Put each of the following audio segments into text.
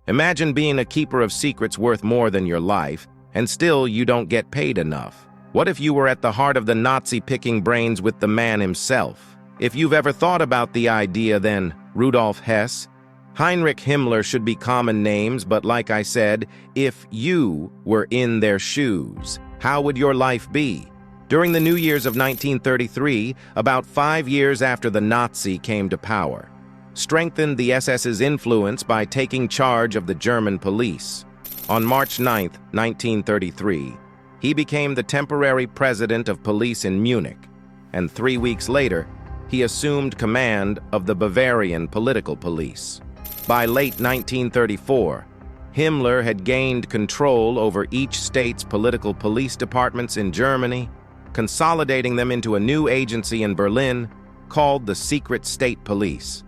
Imagine being a keeper of secrets worth more than your life, and still you don't get paid enough. What if you were at the heart of the Nazi picking brains with the man himself? If you've ever thought about the idea, then Rudolph Hess, Heinrich Himmler should be common names, but like I said, if you were in their shoes, how would your life be? During the New Year's of 1933, about 5 years after the Nazi came to power, strengthened the SS's influence by taking charge of the German police. On March 9, 1933, he became the temporary president of police in Munich, and 3 weeks later, he assumed command of the Bavarian political police. By late 1934, Himmler had gained control over each state's political police departments in Germany, consolidating them into a new agency in Berlin called the Secret State Police.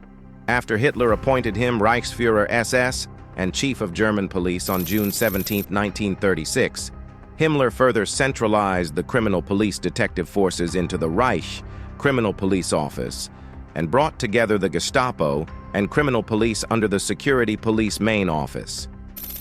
After Hitler appointed him Reichsführer SS and Chief of German Police on June 17, 1936, Himmler further centralized the criminal police detective forces into the Reich Criminal Police Office and brought together the Gestapo and criminal police under the Security Police Main Office.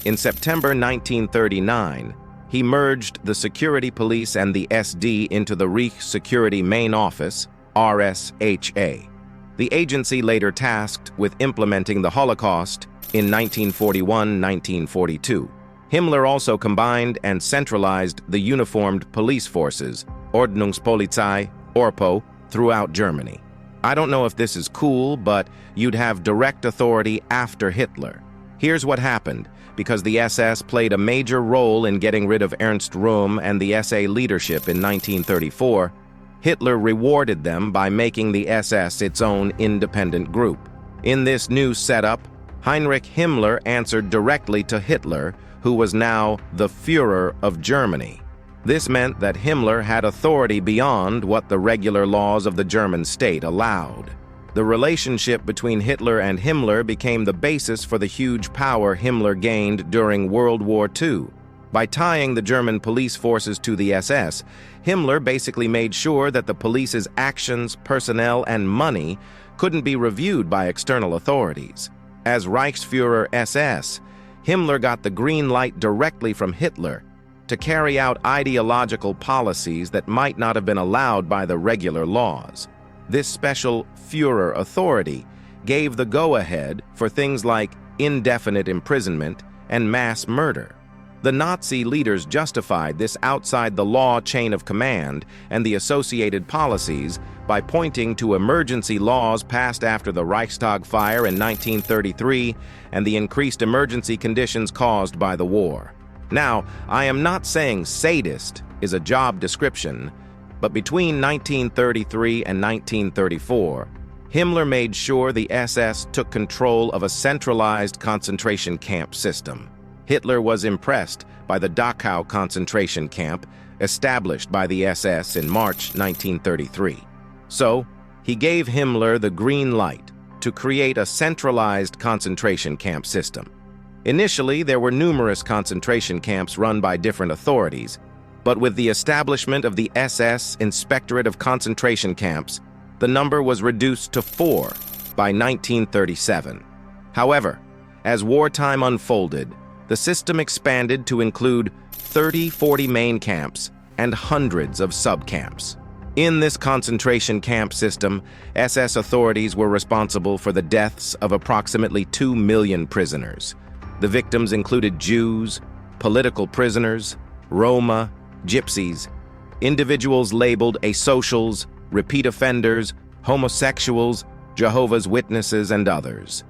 In September 1939, he merged the Security Police and the SD into the Reich Security Main Office, RSHA. The agency later tasked with implementing the Holocaust in 1941-1942. Himmler also combined and centralized the uniformed police forces, Ordnungspolizei, ORPO, throughout Germany. I don't know if this is cool, but you'd have direct authority after Hitler. Here's what happened. Because the SS played a major role in getting rid of Ernst Röhm and the SA leadership in 1934, Hitler rewarded them by making the SS its own independent group. In this new setup, Heinrich Himmler answered directly to Hitler, who was now the Führer of Germany. This meant that Himmler had authority beyond what the regular laws of the German state allowed. The relationship between Hitler and Himmler became the basis for the huge power Himmler gained during World War II. By tying the German police forces to the SS, Himmler basically made sure that the police's actions, personnel, and money couldn't be reviewed by external authorities. As Reichsführer SS, Himmler got the green light directly from Hitler to carry out ideological policies that might not have been allowed by the regular laws. This special Führer authority gave the go-ahead for things like indefinite imprisonment and mass murder. The Nazi leaders justified this outside-the-law chain of command and the associated policies by pointing to emergency laws passed after the Reichstag fire in 1933 and the increased emergency conditions caused by the war. Now, I am not saying sadist is a job description, but between 1933 and 1934, Himmler made sure the SS took control of a centralized concentration camp system. Hitler was impressed by the Dachau concentration camp established by the SS in March 1933. So, he gave Himmler the green light to create a centralized concentration camp system. Initially, there were numerous concentration camps run by different authorities, but with the establishment of the SS Inspectorate of Concentration Camps, the number was reduced to 4 by 1937. However, as wartime unfolded, the system expanded to include 40 main camps and hundreds of sub-camps. In this concentration camp system, SS authorities were responsible for the deaths of approximately 2 million prisoners. The victims included Jews, political prisoners, Roma, Gypsies, individuals labeled asocials, repeat offenders, homosexuals, Jehovah's Witnesses, and others.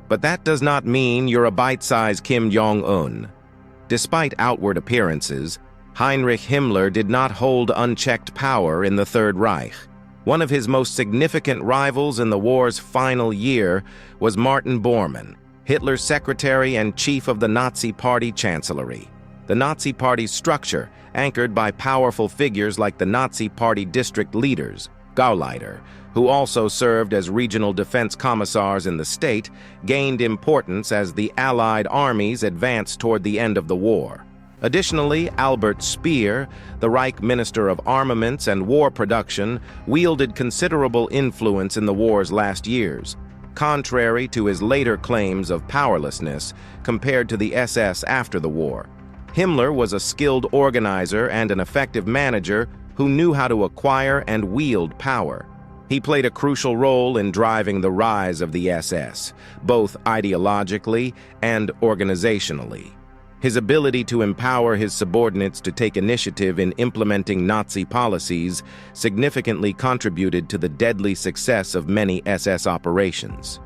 But that does not mean you're a bite-sized Kim Jong-un. Despite outward appearances, Heinrich Himmler did not hold unchecked power in the Third Reich. One of his most significant rivals in the war's final year was Martin Bormann, Hitler's secretary and chief of the Nazi Party Chancellery. The Nazi Party's structure, anchored by powerful figures like the Nazi Party district leaders, Gauleiter, who also served as regional defense commissars in the state, gained importance as the Allied armies advanced toward the end of the war. Additionally, Albert Speer, the Reich Minister of Armaments and War Production, wielded considerable influence in the war's last years. contrary to his later claims of powerlessness compared to the SS after the war. Himmler was a skilled organizer and an effective manager who knew how to acquire and wield power. He played a crucial role in driving the rise of the SS, both ideologically and organizationally. His ability to empower his subordinates to take initiative in implementing Nazi policies significantly contributed to the deadly success of many SS operations.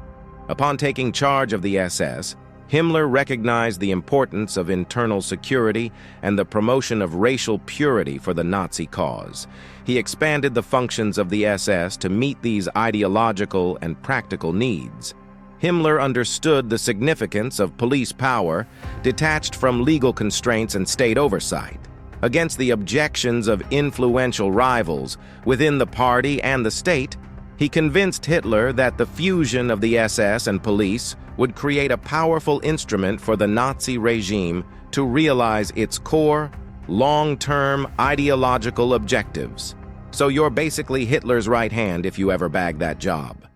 Upon taking charge of the SS, Himmler recognized the importance of internal security and the promotion of racial purity for the Nazi cause. He expanded the functions of the SS to meet these ideological and practical needs. Himmler understood the significance of police power detached from legal constraints and state oversight. Against the objections of influential rivals within the party and the state, he convinced Hitler that the fusion of the SS and police would create a powerful instrument for the Nazi regime to realize its core, long-term ideological objectives. So you're basically Hitler's right hand if you ever bag that job.